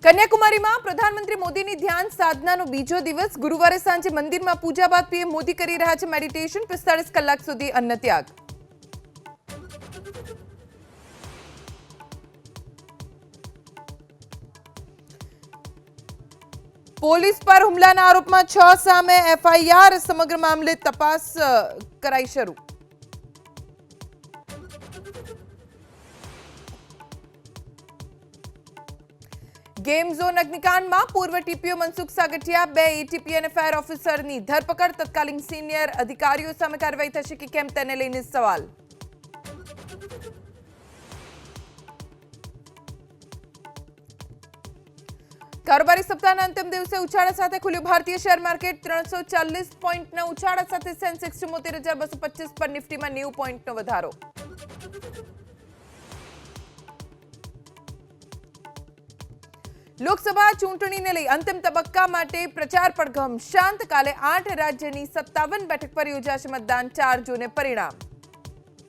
કન્યાકુમારીમાં પ્રધાનમંત્રી મોદીની ધ્યાન સાધનાનો બીજો દિવસ ગુરુવારે સાંજે મંદિરમાં પૂજા બાદ પીએમ મોદી કરી રહ્યા છે મેડિટેશન 45 કલાક સુધી અન્ન ત્યાગ। પોલીસ પર હુમલાના આરોપમાં 6 સામે એફઆઈઆર, સમગ્ર મામલે તપાસ કરાઈ શરૂ। गेम जोन अग्निकांड में पूर्व टीपीओ मनसुख सागठिया, 2 एटीपी और फायर ऑफिसर की धरपकड़। तत्कालीन सीनियर अधिकारियों सामे कार्रवाई थशे कि केम तेने लईने सवाल। कारोबारी सप्ताहना अंतिम दिवसे उछाड़ा साथे खुल्યું भारतीय शेर मार्केट। 340 पॉइंटना उछाड़ा साथे सेंसेक्स 74,225 पर, निफ्टी में 90 पॉइंटनो વધારો। લોકસભા ચૂંટણીને લઈ અંતિમ તબક્કા માટે પ્રચાર પડઘમ શાંત। કાલે 8 રાજ્યની 57 બેઠક પર યોજાશે મતદાન। 4 જૂને પરિણામ।